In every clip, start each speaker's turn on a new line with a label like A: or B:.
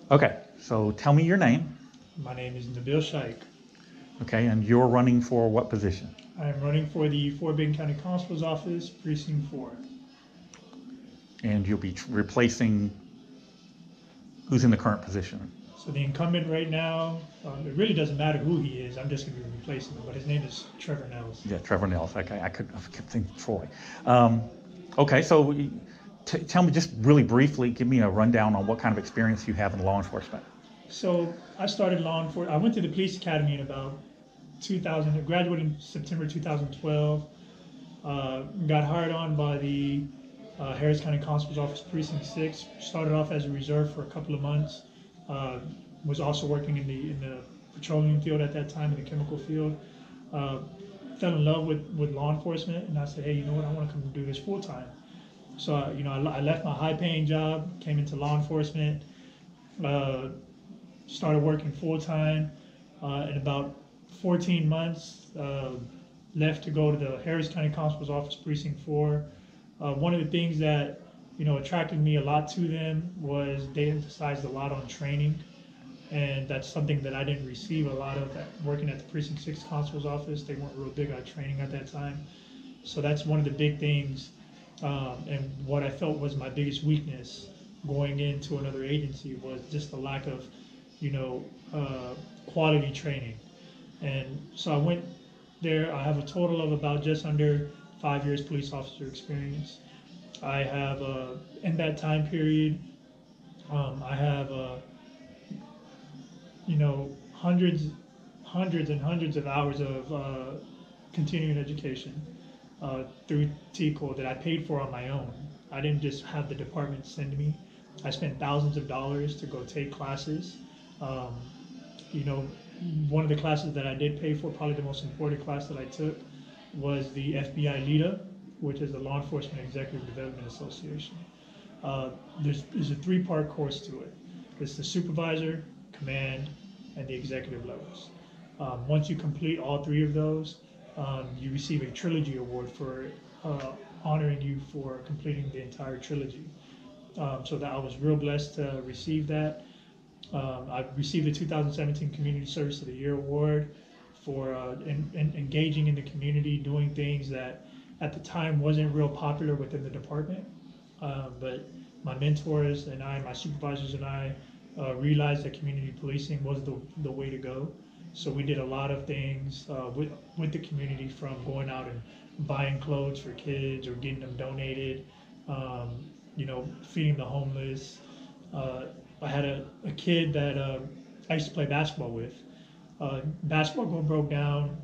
A: Okay, so tell me your name.
B: My name is Nabil Shike.
A: Okay, and you're running for what position?
B: I am running for the Fort Bend County Constable's Office, Precinct 4.
A: And you'll be replacing who's in the current position?
B: So the incumbent right now, it really doesn't matter who he is. I'm just going to be replacing him, but his name is Trevor Nels.
A: Yeah, Trevor Nels. Okay, I kept thinking Troy. Okay, so tell me just really briefly, give me a rundown on what kind of experience you have in law enforcement.
B: So I started law enforcement. I went to the police academy in about 2000. I graduated in September 2012. Got hired on by the Harris County Constable's Office, Precinct 6. Started off as a reserve for a couple of months. Uh, was also working in the petroleum field at that time, in the chemical field. Uh, Fell in love with law enforcement, and I said, hey, you know what? I want to come do this full time. So I left my high paying job, came into law enforcement, uh, started working full time. In about 14 months, left to go to the Harris County Constable's Office, Precinct 4. One of the things that attracted me a lot to them was they emphasized a lot on training, and that's something that I didn't receive a lot of working at the Precinct 6 Constable's Office. They weren't real big on training at that time, so that's one of the big things, and what I felt was my biggest weakness going into another agency was just the lack of, quality training. And so I went there. I have a total of about just under 5 years police officer experience. I have, in that time period, I have, hundreds, and hundreds of hours of continuing education through TCOL that I paid for on my own. I didn't just have the department send me. I spent thousands of dollars to go take classes. Um, you know, One of the classes that I did pay for, probably the most important class that I took, was the FBI LEADA, which is the Law Enforcement Executive Development Association. There's a three-part course to it. It's the supervisor, command, and the executive levels. Once you complete all three of those, you receive a trilogy award for honoring you for completing the entire trilogy. So that I was real blessed to receive that. I received the 2017 Community Service of the Year award for engaging in the community, doing things that at the time wasn't real popular within the department. But my mentors and my supervisors and I realized that community policing was the way to go. So we did a lot of things with the community, from going out and buying clothes for kids or getting them donated, feeding the homeless. I had a kid that I used to play basketball with. Basketball goal broke down,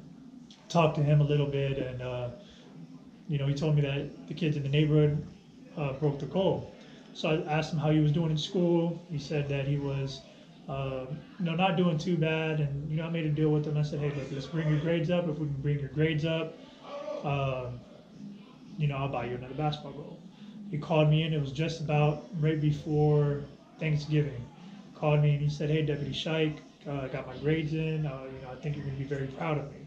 B: talked to him a little bit, and he told me that the kids in the neighborhood broke the code. So I asked him how he was doing in school. He said that he was, not doing too bad. And I made a deal with him. I said, hey, look, let's bring your grades up. If we can bring your grades up, I'll buy you another basketball goal. He called me in. It was just about right before Thanksgiving. Called me and he said, hey, Deputy Shike, I got my grades in. I think you're going to be very proud of me.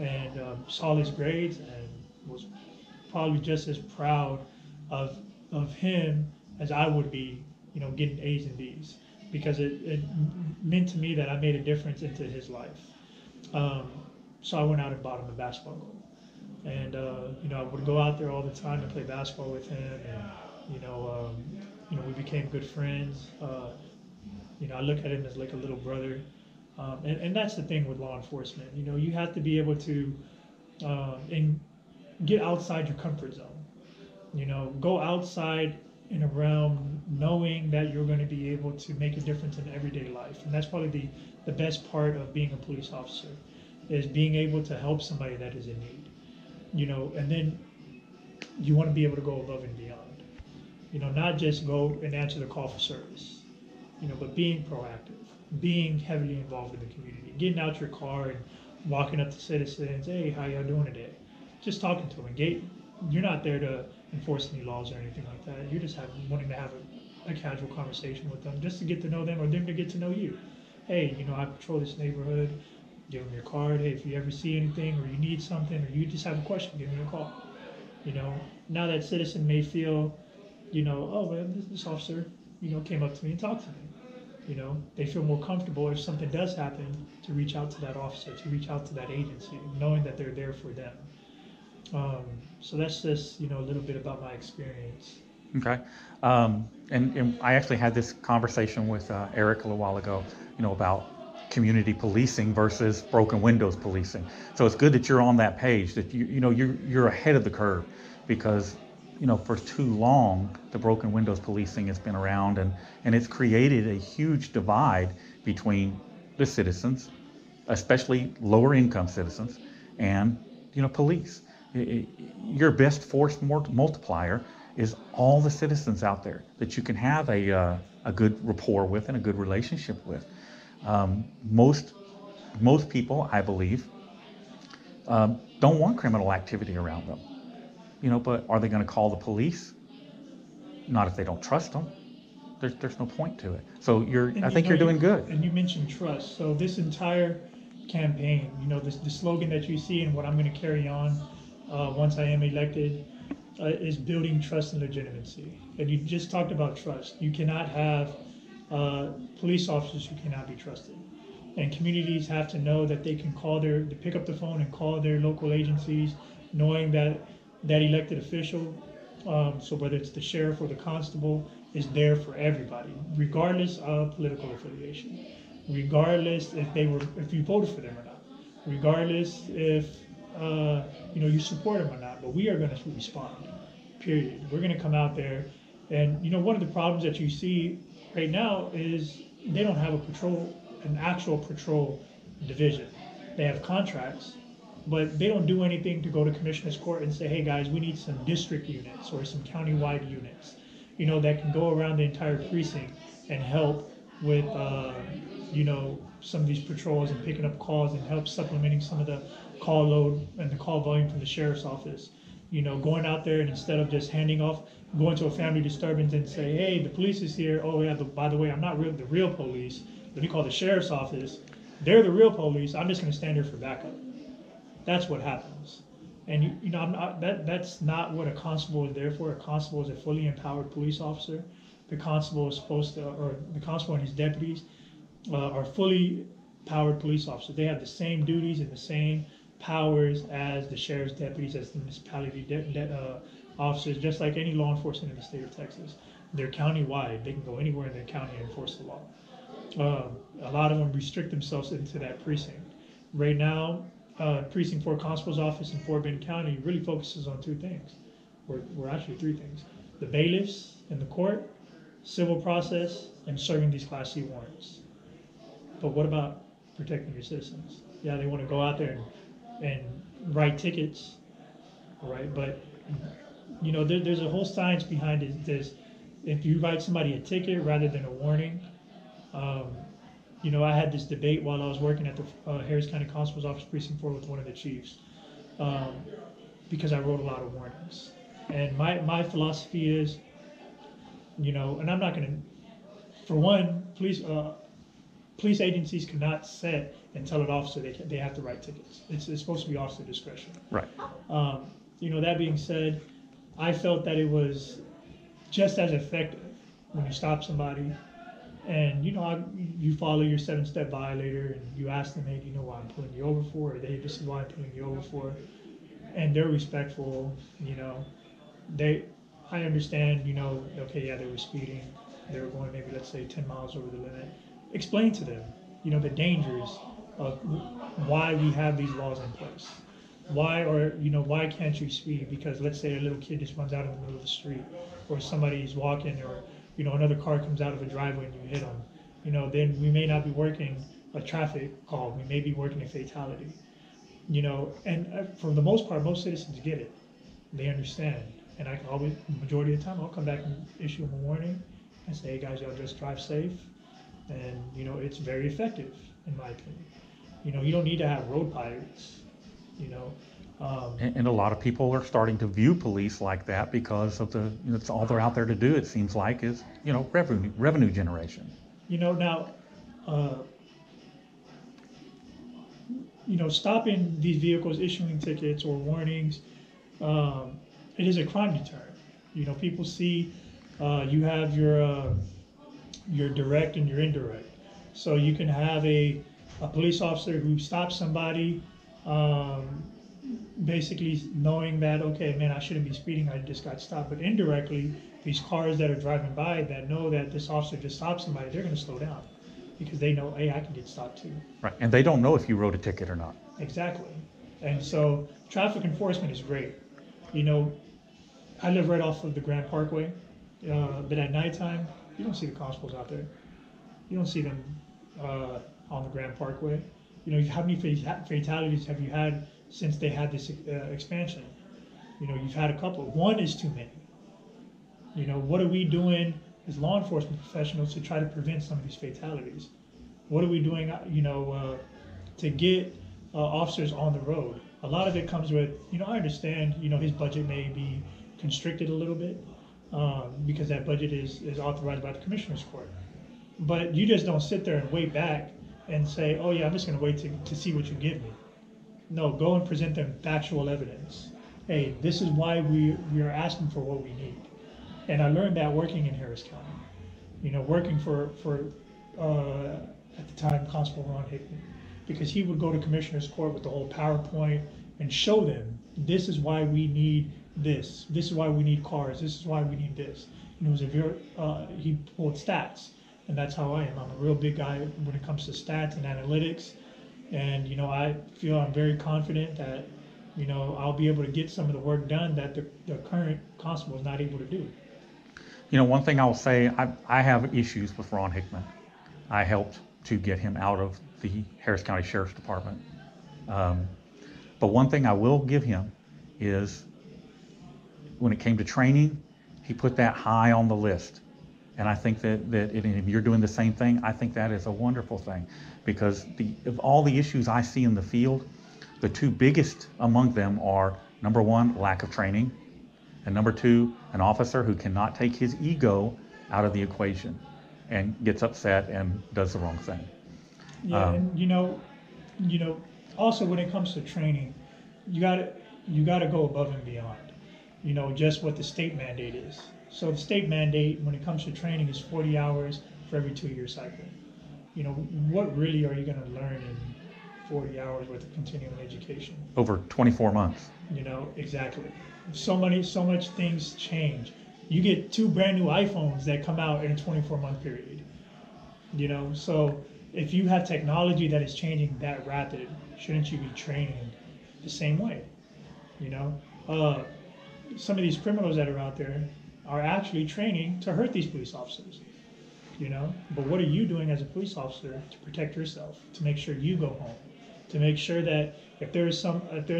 B: And saw his grades and was probably just as proud of him as I would be, getting A's and B's, because it meant to me that I made a difference into his life. So I went out and bought him a basketball goal. And, I would go out there all the time and play basketball with him. And, we became good friends. I look at him as like a little brother. And that's the thing with law enforcement. You have to be able to and get outside your comfort zone. Go outside and around knowing that you're going to be able to make a difference in everyday life. And that's probably the best part of being a police officer, is being able to help somebody that is in need. And then you want to be able to go above and beyond. Not just go and answer the call for service, but being proactive, being heavily involved in the community, getting out your car and walking up to citizens, hey, how y'all doing today? Just talking to them. You're not there to enforce any laws or anything like that. You're just wanting to have a casual conversation with them, just to get to know them or them to get to know you. Hey, I patrol this neighborhood. Give them your card. Hey, if you ever see anything or you need something or you just have a question, give me a call. Now that citizen may feel, oh, well, this officer, came up to me and talked to me. You know, they feel more comfortable if something does happen to reach out to that officer, to reach out to that agency, knowing that they're there for them. So that's just, a little bit about my experience.
A: Okay. And I actually had this conversation with Eric a little while ago, about community policing versus broken windows policing. So it's good that you're on that page, that you're ahead of the curve, because for too long the broken windows policing has been around, and it's created a huge divide between the citizens, especially lower income citizens, and police. Your best force multiplier is all the citizens out there that you can have a good rapport with and a good relationship with. Most people, I believe, don't want criminal activity around them. But are they going to call the police? Not if they don't trust them. There's no point to it. So I think you're doing good.
B: And you mentioned trust. So this entire campaign, the slogan that you see and what I'm going to carry on once I am elected, is building trust and legitimacy. And you just talked about trust. You cannot have police officers who cannot be trusted. And communities have to know that they can pick up the phone and call their local agencies, knowing that that elected official, so whether it's the sheriff or the constable, is there for everybody, regardless of political affiliation, regardless if you voted for them or not, regardless if you support them or not. But we are going to respond. Period. We're going to come out there, and one of the problems that you see right now is they don't have an actual patrol division. They have contracts, but they don't do anything to go to commissioner's court and say, hey guys, we need some district units or some countywide units, that can go around the entire precinct and help with, some of these patrols and picking up calls and help supplementing some of the call load and the call volume from the sheriff's office. Going out there and instead of just going to a family disturbance and say, hey, the police is here. Oh yeah, by the way, I'm not the real police. Let me call the sheriff's office. They're the real police. I'm just going to stand here for backup. That's what happens. And that's not what a constable is there for. A constable is a fully empowered police officer. The constable the constable and his deputies are fully powered police officers. They have the same duties and the same powers as the sheriff's deputies, as the municipality officers, just like any law enforcement in the state of Texas. They're county-wide. They can go anywhere in their county and enforce the law. A lot of them restrict themselves into that precinct. Right now, Precinct 4 Constable's Office in Fort Bend County really focuses on two things. We're actually three things. The bailiffs in the court, civil process, and serving these Class C warrants. But what about protecting your citizens? Yeah, they want to go out there and write tickets, right? But, there's a whole science behind it. If you write somebody a ticket rather than a warning, I had this debate while I was working at the Harris County Constable's Office Precinct 4 with one of the chiefs, because I wrote a lot of warnings. And my philosophy is, and I'm not going to, for one, police agencies cannot set and tell an officer they have to write tickets. It's supposed to be officer discretion.
A: Right.
B: That being said, I felt that it was just as effective when you stop somebody and you follow your 7-step violator and you ask them, hey, do you know why I'm pulling you over for? Or this is why I'm pulling you over for. And they're respectful, I understand, okay, yeah, they were speeding. They were going maybe, let's say, 10 miles over the limit. Explain to them, the dangers of why we have these laws in place. Why can't you speed? Because let's say a little kid just runs out in the middle of the street, or somebody's walking, or another car comes out of a driveway and you hit them. Then we may not be working a traffic call. We may be working a fatality. And for the most part, most citizens get it. They understand. And I can always, majority of the time, I'll come back and issue them a warning and say, hey guys, y'all just drive safe. And, it's very effective, in my opinion. You don't need to have road pirates,
A: And a lot of people are starting to view police like that because of it's all they're out there to do, it seems like, is, revenue generation.
B: Now, stopping these vehicles, issuing tickets or warnings, it is a crime deterrent. People see you have your your direct and your indirect. So you can have a police officer who stops somebody, basically knowing that, okay, man, I shouldn't be speeding, I just got stopped. But indirectly, these cars that are driving by that know that this officer just stopped somebody, they're going to slow down because they know, hey, I can get stopped too.
A: Right, and they don't know if you wrote a ticket or not.
B: Exactly. And so traffic enforcement is great. You know, I live right off of the Grand Parkway, but at nighttime, you don't see the constables out there. You don't see them on the Grand Parkway. You know, how many fatalities have you had since they had this expansion? You know, you've had a couple. One is too many. You know, what are we doing as law enforcement professionals to try to prevent some of these fatalities? What are we doing, you know, to get officers on the road? A lot of it comes with, you know, I understand, you know, his budget may be constricted a little bit because that budget is authorized by the Commissioner's Court. But you just don't sit there and wait back and say, oh yeah, I'm just gonna wait to see what you give me. No, go and present them factual evidence. Hey, this is why we are asking for what we need. And I learned that working in Harris County. You know, working for at the time, Constable Ron Hickman, because he would go to Commissioner's Court with the whole PowerPoint and show them, this is why we need this. This is why we need cars. This is why we need this. And it was a very, he pulled stats. And that's how I am. I'm a real big guy when it comes to stats and analytics. And, you know, I feel I'm very confident that, you know, I'll be able to get some of the work done that the current constable is not able to do.
A: You know, one thing I will say, I have issues with Ron Hickman. I helped to get him out of the Harris County Sheriff's Department. But one thing I will give him is when it came to training, he put that high on the list. And I think that if you're doing the same thing, I think that is a wonderful thing, because of all the issues I see in the field, the two biggest among them are, number one, lack of training, and number two, an officer who cannot take his ego out of the equation and gets upset and does the wrong thing.
B: Yeah, and you know, also when it comes to training, you gotta go above and beyond, you know, just what the state mandate is. So the state mandate, when it comes to training, is 40 hours for every 2-year cycle. You know, what really are you going to learn in 40 hours worth of continuing education?
A: Over 24 months.
B: You know, exactly. So much things change. You get 2 brand new iPhones that come out in a 24-month period. You know, so if you have technology that is changing that rapid, shouldn't you be training the same way? You know, some of these criminals that are out there are actually training to hurt these police officers, you know? But what are you doing as a police officer to protect yourself, to make sure you go home, to make sure that if there's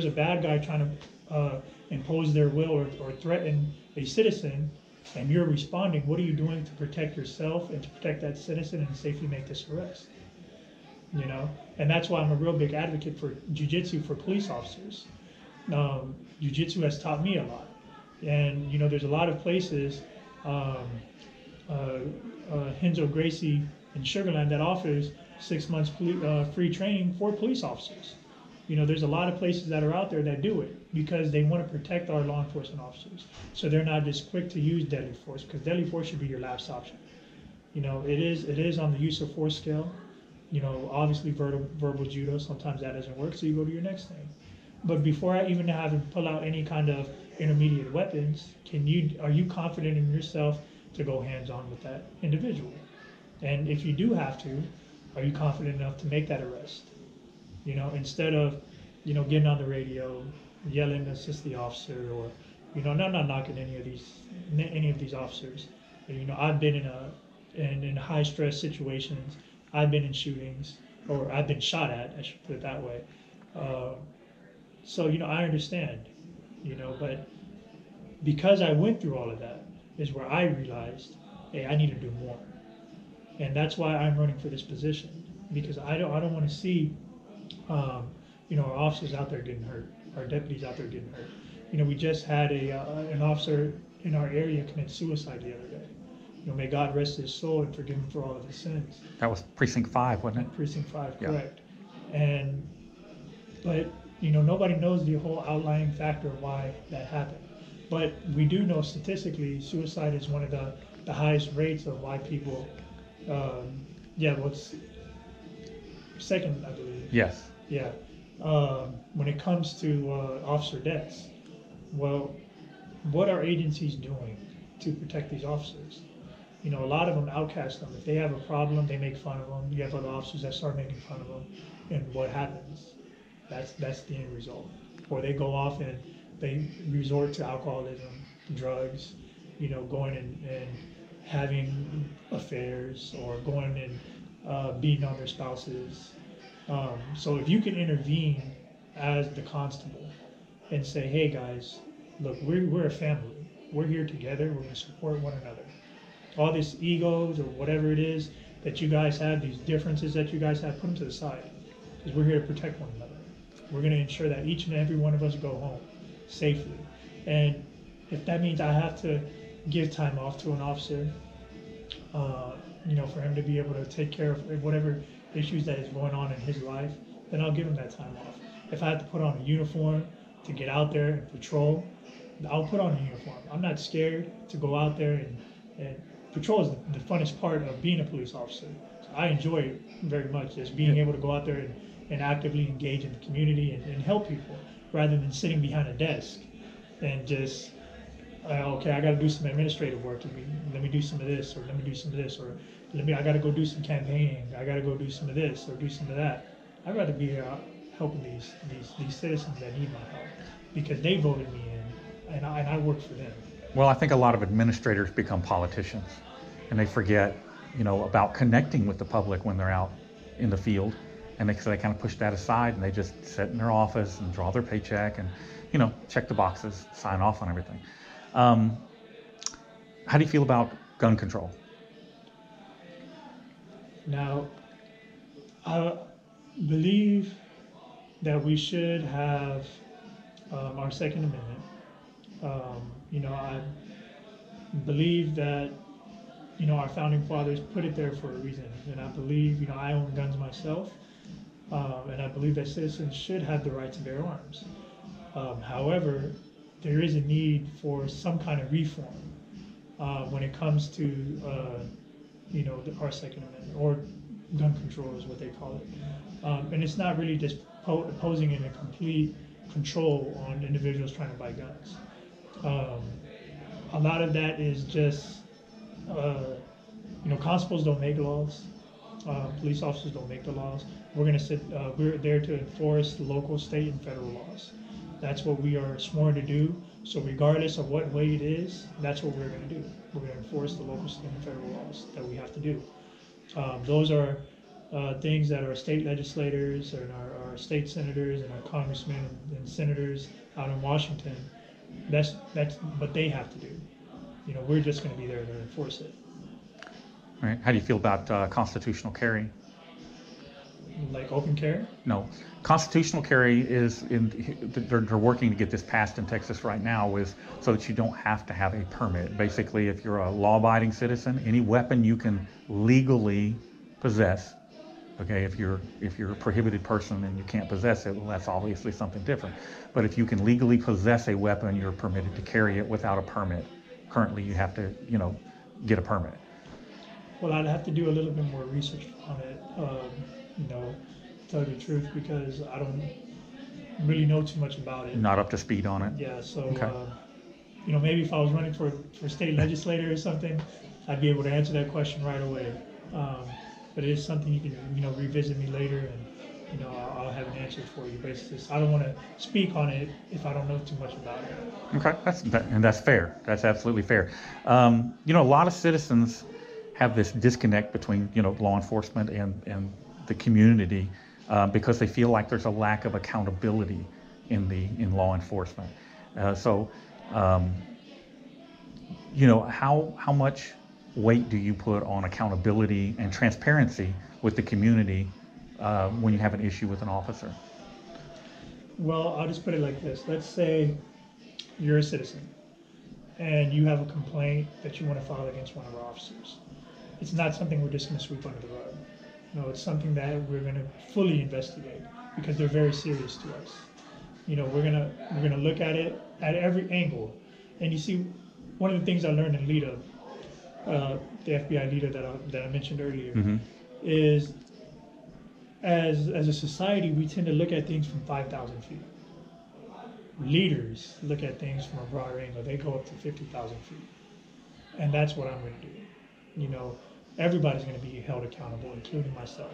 B: a bad guy trying to impose their will or threaten a citizen and you're responding, what are you doing to protect yourself and to protect that citizen and safely make this arrest? You know? And that's why I'm a real big advocate for jiu-jitsu for police officers. Jiu-jitsu has taught me a lot. And, you know, there's a lot of places, Henzo Gracie in Sugarland, that offers 6 months free training for police officers. You know, there's a lot of places that are out there that do it because they want to protect our law enforcement officers. So they're not just quick to use deadly force, because deadly force should be your last option. You know, it is on the use of force scale. You know, obviously verbal judo, sometimes that doesn't work, so you go to your next thing. But before I even have to pull out any kind of intermediate weapons, are you confident in yourself to go hands-on with that individual? And if you do have to, are you confident enough to make that arrest? You know, instead of, you know, getting on the radio, yelling to assist the officer, or, you know, and I'm not knocking any of these officers. You know, I've been in high stress situations. I've been in shootings, or I've been shot at, I should put it that way. So, you know, I understand, you know, but because I went through all of that is where I realized, hey, I need to do more. And that's why I'm running for this position, because I don't want to see, you know, our officers out there getting hurt, our deputies out there getting hurt. You know, we just had an officer in our area commit suicide the other day. You know, may God rest his soul and forgive him for all of his sins.
A: That was Precinct 5, wasn't it?
B: Precinct 5,
A: Yeah.
B: correct. But, you know, nobody knows the whole outlying factor of why that happened. But we do know statistically suicide is one of the highest rates of why people Yeah, well, it's second, I believe.
A: Yes.
B: Yeah. When it comes to officer deaths, well, what are agencies doing to protect these officers? You know, a lot of them outcast them. If they have a problem, they make fun of them. You have other officers that start making fun of them, and what happens? That's the end result. Or they go off and they resort to alcoholism, drugs, you know, going and having affairs, or going and beating on their spouses. So if you can intervene as the constable and say, hey guys, look, we're a family. We're here together. We're going to support one another. All these egos or whatever it is that you guys have, these differences that you guys have, put them to the side, because we're here to protect one another. We're going to ensure that each and every one of us go home safely. And if that means I have to give time off to an officer, you know, for him to be able to take care of whatever issues that is going on in his life, then I'll give him that time off. If I have to put on a uniform to get out there and patrol, I'll put on a uniform. I'm not scared to go out there, and patrol is the funnest part of being a police officer. So I enjoy it very much, just being able to go out there and actively engage in the community and help people, rather than sitting behind a desk and just, okay, I got to do some administrative work. Let me do some of this, or let me do some of this, or I got to go do some campaigning. I got to go do some of this or do some of that. I'd rather be helping these citizens that need my help, because they voted me in, and I work for them.
A: Well, I think a lot of administrators become politicians, and they forget, you know, about connecting with the public when they're out in the field, and so they kind of push that aside, and they just sit in their office and draw their paycheck and, you know, check the boxes, sign off on everything. How do you feel about gun control?
B: Now, I believe that we should have our Second Amendment. You know, I believe that, you know, our founding fathers put it there for a reason, and I believe, you know, I own guns myself, and I believe that citizens should have the right to bear arms. However, there is a need for some kind of reform when it comes to, you know, our Second Amendment, or gun control is what they call it. And it's not really just posing in a complete control on individuals trying to buy guns. A lot of that is just, you know, constables don't make laws. Police officers don't make the laws. We're there to enforce local, state, and federal laws. That's what we are sworn to do. So regardless of what way it is, that's what we're going to do. We're going to enforce the local, state, and federal laws that we have to do. Those are things that our state legislators and our state senators and our congressmen and senators out in Washington, that's what they have to do. You know, we're just going to be there to enforce it.
A: All right. How do you feel about constitutional carry?
B: Like open carry?
A: No, constitutional carry is they're working to get this passed in Texas right now, is so that you don't have to have a permit. Basically, if you're a law-abiding citizen, any weapon you can legally possess. Okay, if you're a prohibited person and you can't possess it, well, that's obviously something different. But if you can legally possess a weapon, you're permitted to carry it without a permit. Currently, you have to, you know, get a permit.
B: Well, I'd have to do a little bit more research on it. You know, to tell you the truth, because I don't really know too much about it.
A: Not up to speed on it.
B: Yeah, so
A: Okay.
B: you know, maybe if I was running for state legislator or something, I'd be able to answer that question right away. But it is something you can, you know, revisit me later, and you know, I'll have an answer for you. But it's just, I don't want to speak on it if I don't know too much about it.
A: Okay, that's fair. That's absolutely fair. You know, a lot of citizens have this disconnect between, you know, law enforcement and the community because they feel like there's a lack of accountability in law enforcement. You know, how much weight do you put on accountability and transparency with the community when you have an issue with an officer?
B: Well, I'll just put it like this. Let's say you're a citizen and you have a complaint that you want to file against one of our officers. It's not something we're just going to sweep under the rug. No, it's something that we're going to fully investigate, because they're very serious to us. You know, we're gonna look at it at every angle. And you see, one of the things I learned in LEADA, the FBI leader that I mentioned earlier,
A: Mm-hmm.
B: is as a society, we tend to look at things from 5,000 feet. Leaders look at things from a broader angle. They go up to 50,000 feet. And that's what I'm going to do. You know, everybody's going to be held accountable, including myself.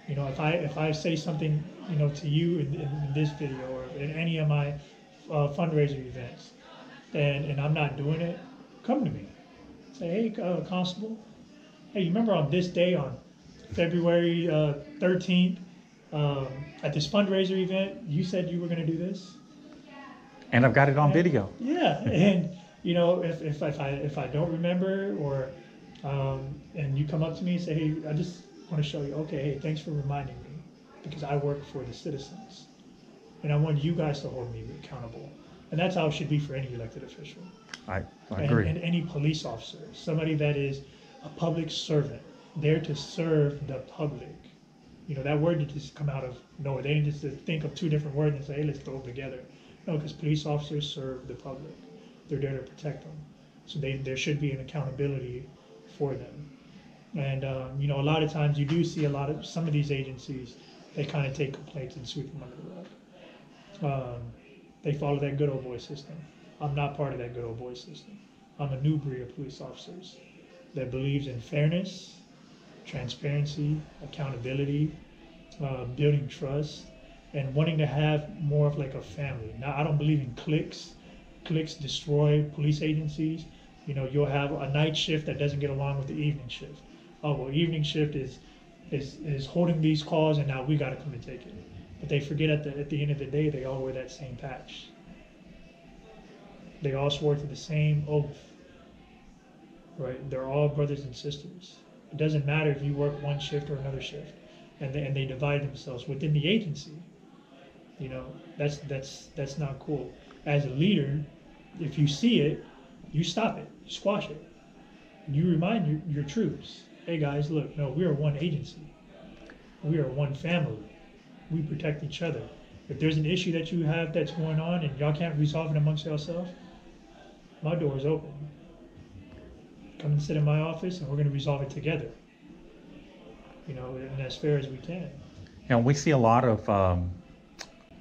B: You know, if I say something, you know, to you in this video or in any of my fundraiser events, and I'm not doing it, come to me. Say, hey, Constable, hey, you remember on this day, on February 13th, at this fundraiser event, you said you were going to do this?
A: And I've got it on video.
B: Yeah, and you know, if I don't remember, or and you come up to me and say, hey, I just want to show you, okay, hey, thanks for reminding me, because I work for the citizens, and I want you guys to hold me accountable, and that's how it should be for any elected official.
A: I agree.
B: And any police officer, somebody that is a public servant, there to serve the public. You know, that word didn't just come out of nowhere. They didn't just think of two different words and say, hey, let's throw them together. No, because police officers serve the public. They're there to protect them. So there should be an accountability for them. And, you know, a lot of times you do see some of these agencies, they kind of take complaints and sweep them under the rug. They follow that good old boy system. I'm not part of that good old boy system. I'm a new breed of police officers that believes in fairness, transparency, accountability, building trust, and wanting to have more of like a family. Now, I don't believe in cliques. Cliques destroy police agencies. You know, you'll have a night shift that doesn't get along with the evening shift. Oh, well, evening shift is holding these calls, and now we got to come and take it. But they forget at the end of the day, they all wear that same patch. They all swore to the same oath, right? They're all brothers and sisters. It doesn't matter if you work one shift or another shift, and they divide themselves within the agency. You know, that's not cool. As a leader, if you see it, you stop it, you squash it. You remind your troops, hey guys, look, no, we are one agency. We are one family. We protect each other. If there's an issue that you have that's going on and y'all can't resolve it amongst yourselves, my door is open. Come and sit in my office and we're going to resolve it together. You know, and as fair as we can.
A: You know, we see a lot of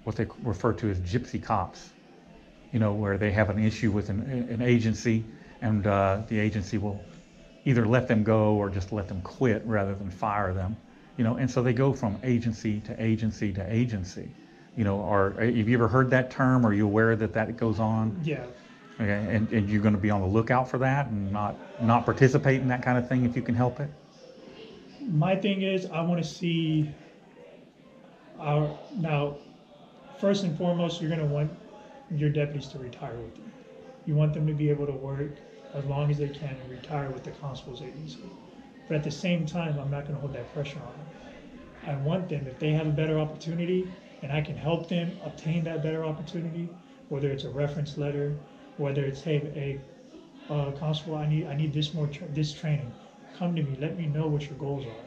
A: what they refer to as Gypsy Cops, you know, where they have an issue with an agency, and the agency will either let them go or just let them quit rather than fire them, you know, and so they go from agency to agency to agency. You know, have you ever heard that term? Are you aware that goes on?
B: Yeah.
A: Okay, and you're going to be on the lookout for that and not participate in that kind of thing if you can help it?
B: My thing is, I want to see now, first and foremost, you're going to want your deputies to retire with you. You want them to be able to work as long as they can and retire with the constable's agency. But at the same time, I'm not going to hold that pressure on them. I want them, if they have a better opportunity and I can help them obtain that better opportunity, whether it's a reference letter, whether it's, hey, Constable, I need this training. Come to me. Let me know what your goals are.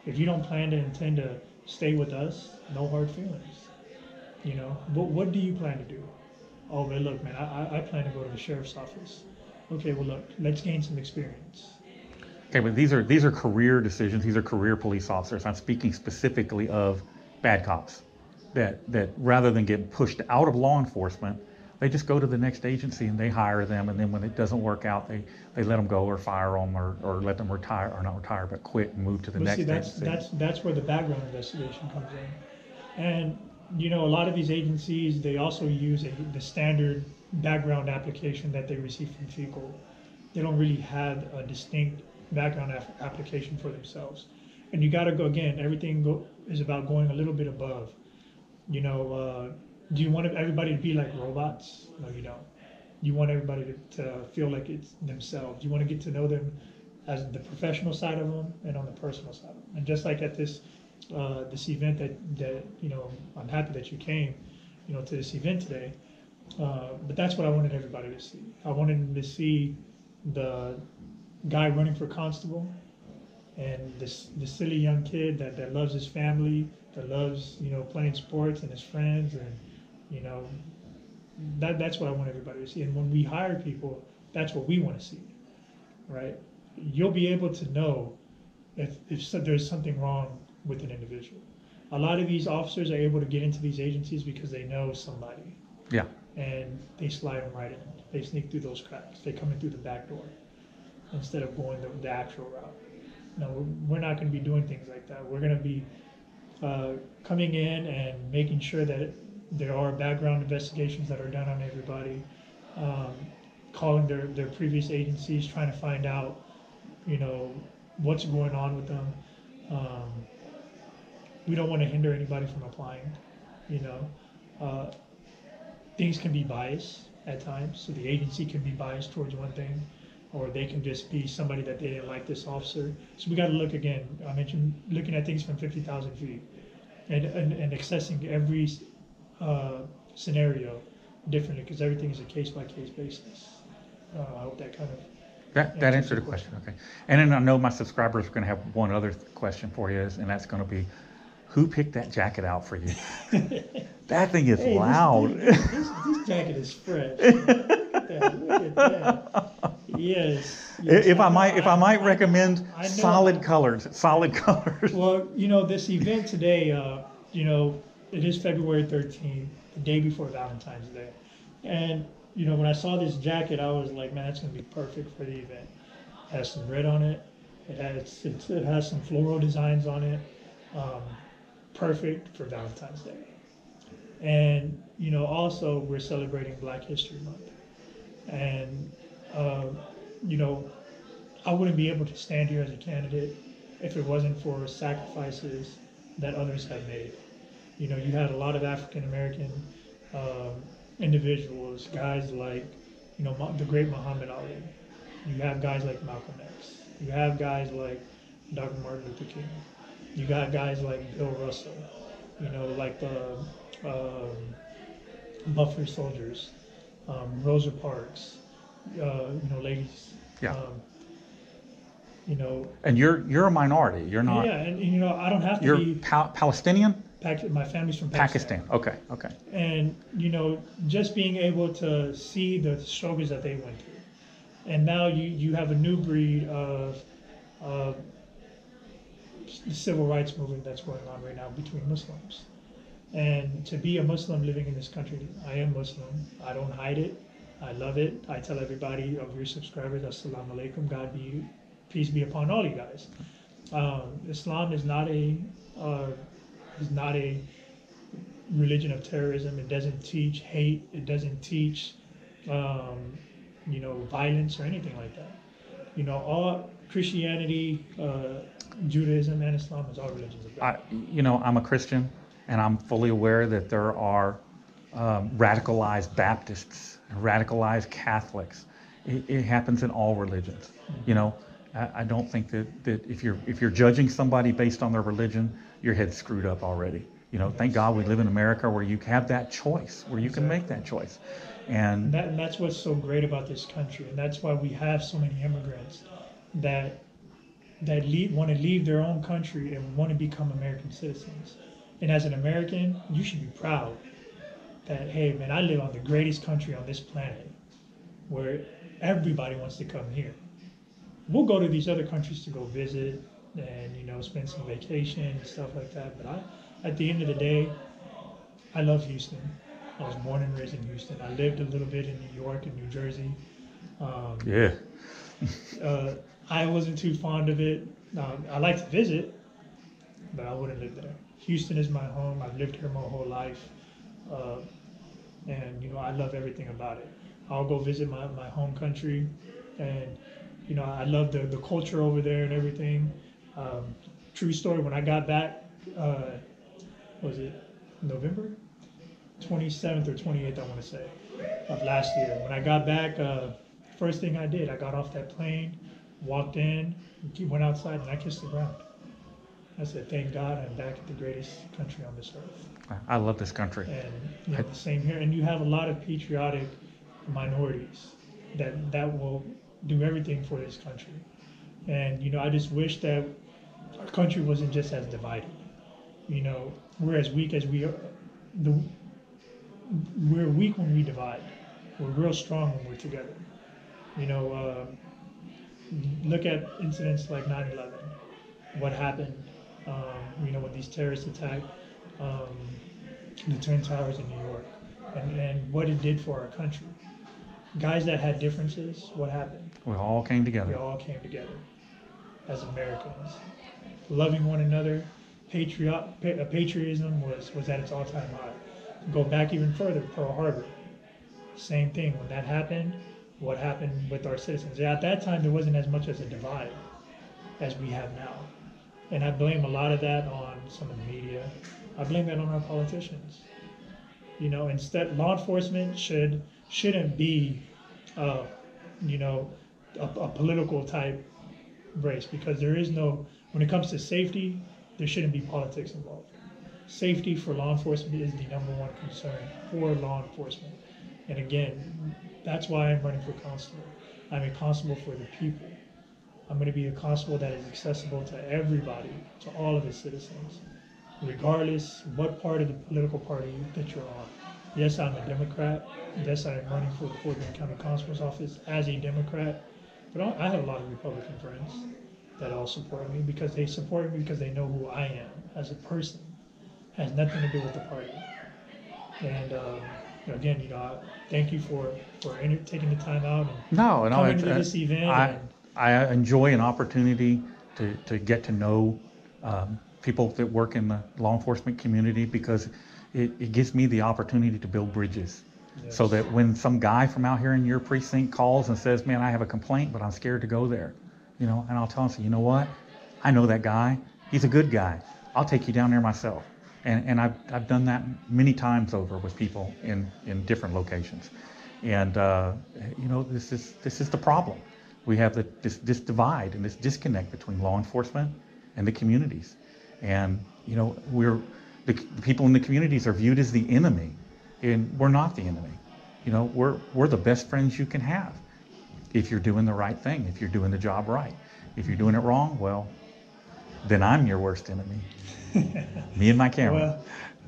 B: If you don't plan to intend to stay with us, no hard feelings. You know, what do you plan to do? Oh, but look, man, I plan to go to the sheriff's office. Okay, well, look, let's gain some experience.
A: Okay, but these are career decisions. These are career police officers. I'm speaking specifically of bad cops that rather than get pushed out of law enforcement, they just go to the next agency and they hire them, and then when it doesn't work out, they let them go or fire them or let them retire, or not retire, but quit and move to the next agency.
B: That's where the background investigation comes in. And, you know, a lot of these agencies, they also use the standard background application that they receive from FECL. They don't really have a distinct background application for themselves. And you got to go, again, everything is about going a little bit above. You know, do you want everybody to be like robots? No, you don't. You want everybody to feel like it's themselves. You want to get to know them as the professional side of them and on the personal side of them. And just like at this event that you know, I'm happy that you came, you know, to this event today. But that's what I wanted everybody to see. I wanted them to see the guy running for constable and the silly young kid that loves his family, that loves, you know, playing sports and his friends, and you know, that's what I want everybody to see. And when we hire people, that's what we want to see, right? you'll be able to know if there's something wrong with an individual. A lot of these officers are able to get into these agencies because they know somebody,
A: Yeah.
B: and they slide them right in. They sneak through those cracks. They come in through the back door instead of going the actual route. No, we're not going to be doing things like that. We're going to be coming in and making sure that there are background investigations that are done on everybody, calling their previous agencies, trying to find out, what's going on with them. We don't want to hinder anybody from applying. You know, uh, things can be biased at times, so the agency can be biased towards one thing, or they can just be somebody that they didn't like this officer. So we got to look again. I mentioned looking at things from 50,000 feet and assessing every scenario differently, because everything is a case by case basis. I hope that kind of
A: That answered the question. Okay. And then I know my subscribers are going to have one other question for you, and that's going to be, who picked that jacket out for you? That thing is loud.
B: This jacket is fresh. Look at that. Look at that. Yes.
A: If I might recommend
B: I know.
A: solid colors.
B: Well, this event today, it is February 13th, the day before Valentine's Day. And, when I saw this jacket, I was like, man, that's going to be perfect for the event. It has some red on it. It has some floral designs on it. Perfect for Valentine's Day. And, also we're celebrating Black History Month. And, I wouldn't be able to stand here as a candidate if it wasn't for sacrifices that others have made. You had a lot of African American individuals, guys like, the great Muhammad Ali. You have guys like Malcolm X. You have guys like Dr. Martin Luther King. You got guys like Bill Russell, like the Buffer Soldiers, Rosa Parks, ladies.
A: Yeah. And you're a minority. You're not.
B: Yeah, and I don't have to
A: You're
B: be.
A: Palestinian?
B: My family's from
A: Pakistan. Okay.
B: And just being able to see the struggles that they went through, and now you have a new breed of the civil rights movement that's going on right now between Muslims. And to be a Muslim living in this country, I am Muslim. I don't hide it. I love it. I tell everybody of your subscribers, Assalamu alaikum, peace be upon all you guys. Islam is not a religion of terrorism. It doesn't teach hate. It doesn't teach, violence or anything like that. All Christianity, Judaism, and Islam is all religions of God.
A: I'm a Christian, and I'm fully aware that there are radicalized Baptists, radicalized Catholics. It happens in all religions. I don't think that if you're judging somebody based on their religion, your head's screwed up already. Thank God we live in America where you have that choice, where you can make that choice. And
B: that's what's so great about this country, and that's why we have so many immigrants that want to leave their own country and want to become American citizens. And as an American, you should be proud that, hey, man, I live on the greatest country on this planet where everybody wants to come here. We'll go to these other countries to go visit and, spend some vacation and stuff like that. But at the end of the day, I love Houston. I was born and raised in Houston. I lived a little bit in New York and New Jersey.
A: Yeah.
B: I wasn't too fond of it. I like to visit, but I wouldn't live there. Houston is my home. I've lived here my whole life. And, I love everything about it. I'll go visit my home country, and, I love the culture over there and everything. True story, when I got back, was it November 27th or 28th, I want to say, of last year. When I got back, first thing I did, I got off that plane, walked in, went outside, and I kissed the ground. I said, thank God I'm back at the greatest country on this earth.
A: I love this country.
B: And the same here. And you have a lot of patriotic minorities that will do everything for this country. And, I just wish that our country wasn't just as divided. We're as weak as we are. We're weak when we divide. We're real strong when we're together. Look at incidents like 9/11. What happened, when these terrorists attacked the Twin Towers in New York, and what it did for our country. Guys that had differences, what happened?
A: We all came
B: We
A: together.
B: all came together as Americans, loving one another. Patriotism was at its all-time high. Go back even further, Pearl Harbor. Same thing. When that happened, what happened with our citizens? Yeah, at that time, there wasn't as much as a divide as we have now. And I blame a lot of that on some of the media. I blame that on our politicians. Instead, law enforcement shouldn't be, a political type race, because there is no, when it comes to safety, there shouldn't be politics involved. Safety for law enforcement is the number one concern for law enforcement. And again, that's why I'm running for constable. I'm a constable for the people. I'm going to be a constable that is accessible to everybody, to all of its citizens, regardless what part of the political party that you're on. Yes, I'm a Democrat. Yes, I'm running for the Fort Bend County Constable's office as a Democrat. But I have a lot of Republican friends that all support me, because they support me because they know who I am as a person. It has nothing to do with the party. And again, thank you for taking the time out and coming to this event.
A: I enjoy an opportunity to get to know people that work in the law enforcement community, because it gives me the opportunity to build bridges. Yes. So that when some guy from out here in your precinct calls and says, man, I have a complaint, but I'm scared to go there, and I'll tell him, you know what? I know that guy. He's a good guy. I'll take you down there myself. And I've done that many times over with people in different locations. And this is the problem. We have this divide and this disconnect between law enforcement and the communities. And the people in the communities are viewed as the enemy, and we're not the enemy. We're the best friends you can have if you're doing the right thing, if you're doing the job right. If you're doing it wrong, well, then I'm your worst enemy. Me and my camera.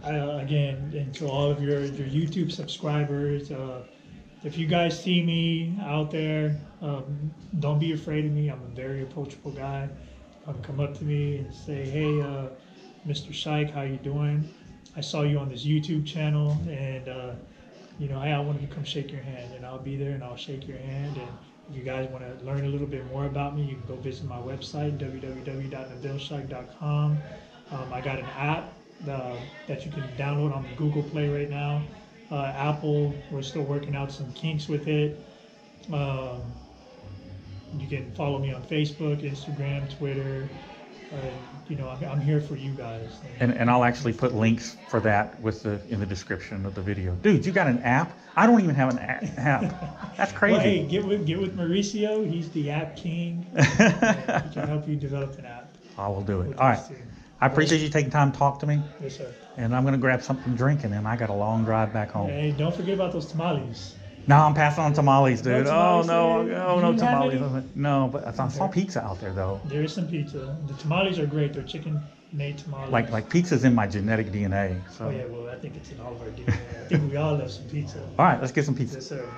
B: Well, again, and to all of your YouTube subscribers, if you guys see me out there, don't be afraid of me. I'm a very approachable guy. Come up to me and say, hey, Mr. Shike, how you doing? I saw you on this YouTube channel, and I wanted to come shake your hand, and I'll be there and I'll shake your hand. And if you guys want to learn a little bit more about me, you can go visit my website, www.nabilshike.com. I got an app that you can download on the Google Play right now. Apple, we're still working out some kinks with it. You can follow me on Facebook, Instagram, Twitter. I'm here for you guys.
A: And I'll actually put links for that in the description of the video. Dude, you got an app? I don't even have an app. That's crazy.
B: Well, hey, get with Mauricio. He's the app king. He can help you develop an app.
A: I will do it. All right. I appreciate you taking time to talk to me.
B: Yes, sir.
A: And I'm going to grab something to drink, and then I got a long drive back home.
B: Hey, don't forget about those tamales.
A: No, I'm passing on tamales, dude.
B: No
A: Tamales. No, but I saw pizza out there, though.
B: There is some pizza. The tamales are great. They're chicken-made tamales.
A: Like pizza's in my genetic DNA. So.
B: Oh, yeah, well, I think it's in all of our DNA. I think we all love some pizza.
A: All right, let's get some pizza.
B: Yes, sir.